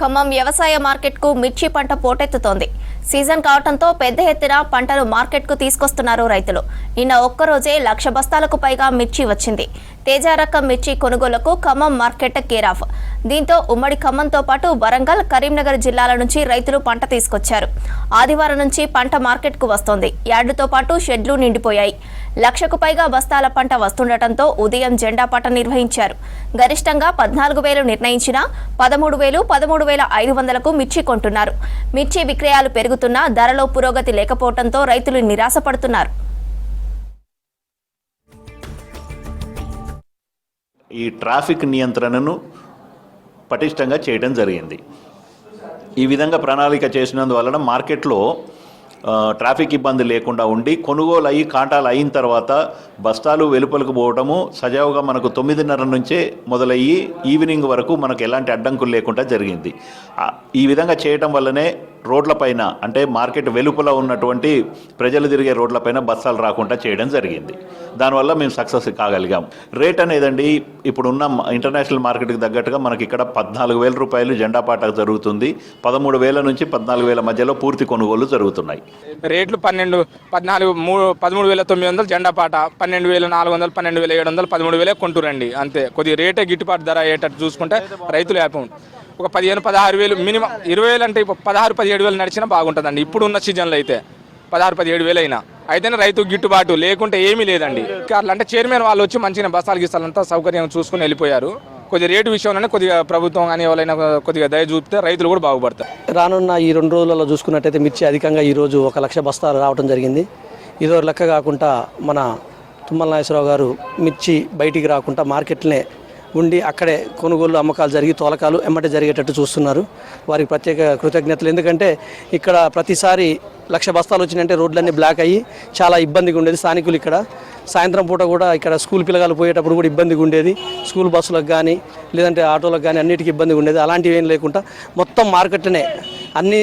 ఖమ్మం వ్యవసాయ మార్కెట్కు మిర్చి పంట పోటెత్తుతోంది. సీజన్ కావడంతో పెద్ద ఎత్తున పంటను మార్కెట్కు తీసుకొస్తున్నారు రైతులు. నిన్న ఒక్కరోజే 1,00,000 బస్తాలకు పైగా మిర్చి వచ్చింది. తేజ రకం మిర్చి కొనుగోలుకు ఖమ్మం మార్కెట్ కేరాఫ్. దీంతో ఉమ్మడి ఖమ్మంతో పాటు వరంగల్, కరీంనగర్ జిల్లాల నుంచి రైతులు పంట తీసుకొచ్చారు. ఆదివారం నుంచి పంట మార్కెట్కు వస్తోంది. యార్డుతో పాటు షెడ్లు నిండిపోయాయి. 1,00,000కు పైగా బస్తాల పంట వస్తుండటంతో ఉదయం జెండా పాట నిర్వహించారు. గరిష్టంగా 14,000 నిర్ణయించిన 13,000, 13,500కు మిర్చి కొంటున్నారు. మిర్చి విక్రయాలు పెరుగుతున్నా ధరలో పురోగతి లేకపోవడంతో రైతులు నిరాశపడుతున్నారు. ఈ ట్రాఫిక్ నియంత్రణను పటిష్టంగా చేయడం జరిగింది. ఈ విధంగా ప్రణాళిక చేసినందువలన మార్కెట్లో ట్రాఫిక్ ఇబ్బంది లేకుండా ఉండి కొనుగోలు అయ్యి కాంటాలు అయిన తర్వాత బస్తాలు వెలుపలకు పోవడము సజావుగా మనకు 9:30 నుంచే మొదలయ్యి ఈవినింగ్ వరకు మనకు ఎలాంటి అడ్డంకులు లేకుండా జరిగింది. ఈ విధంగా చేయటం వల్లనే రోడ్లపైన అంటే మార్కెట్ వెలుపల ఉన్నటువంటి ప్రజలు తిరిగే రోడ్లపైన బస్తాలు రాకుండా చేయడం జరిగింది. దానివల్ల మేము సక్సెస్ కాగలిగాం. రేట్ అనేదండి ఇప్పుడున్న ఇంటర్నేషనల్ మార్కెట్కి తగ్గట్టుగా మనకి ఇక్కడ 14,000 రూపాయలు జెండా పాట జరుగుతుంది. 13,000 నుంచి 14,000 మధ్యలో పూర్తి కొనుగోలు జరుగుతున్నాయి. రేట్లు 13,900 జెండా పాట, 12,400, 12,700, 13,000 కొంటురండి. అంతే కొద్దిగా రేటే గిట్టుబాటు ధర అయ్యేటట్టు చూసుకుంటే రైతులు హ్యాపీ. ఒక 15,000-16,000 మినిమం 20,000 అంటే 16,000-17,000 నడిచినా బాగుంటుందండి. ఇప్పుడున్న సీజన్లో అయితే 16,000-17,000 అయినా అయితేనే రైతు గిట్టుబాటు లేకుంటే ఏమీ లేదండి. అట్లా అంటే చైర్మన్ వాళ్ళు వచ్చి మంచిగా బస్తాలు గిస్తాలంతా సౌకర్యంగా చూసుకుని వెళ్ళిపోయారు. కొద్దిగా రేటు విషయంలోనే కొద్దిగా ప్రభుత్వం కానీ ఎవరైనా కొద్దిగా దయ చూపితే రైతులు కూడా బాగుపడతారు. రానున్న ఈ 2 రోజులలో చూసుకున్నట్టయితే మిర్చి అధికంగా ఈరోజు 1,00,000 బస్తాలు రావడం జరిగింది. ఇదో లెక్క కాకుండా మన తుమ్మల నాగేశ్వరరావు గారు మిర్చి బయటికి రాకుండా మార్కెట్లనే ఉండి అక్కడే కొనుగోలు అమ్మకాలు జరిగి తోలకాలు ఎమ్మటే జరిగేటట్టు చూస్తున్నారు. వారికి ప్రత్యేక కృతజ్ఞతలు. ఎందుకంటే ఇక్కడ ప్రతిసారి 1,00,000 బస్తాలు వచ్చినాయంటే రోడ్లన్నీ బ్లాక్ అయ్యి చాలా ఇబ్బందిగా ఉండేది. స్థానికులు ఇక్కడ సాయంత్రం పూట కూడా ఇక్కడ స్కూల్ పిల్లగాలు పోయేటప్పుడు కూడా ఇబ్బందిగా ఉండేది. స్కూల్ బస్సులకు కానీ లేదంటే ఆటోలకు కానీ అన్నిటికీ ఇబ్బందిగా ఉండేది. అలాంటివి ఏం లేకుండా మొత్తం మార్కెట్నే అన్నీ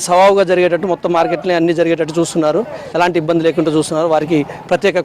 సవావుగా జరిగేటట్టు మొత్తం మార్కెట్లే అన్నీ జరిగేటట్టు చూస్తున్నారు. ఎలాంటి ఇబ్బంది లేకుండా చూస్తున్నారు. వారికి ప్రత్యేక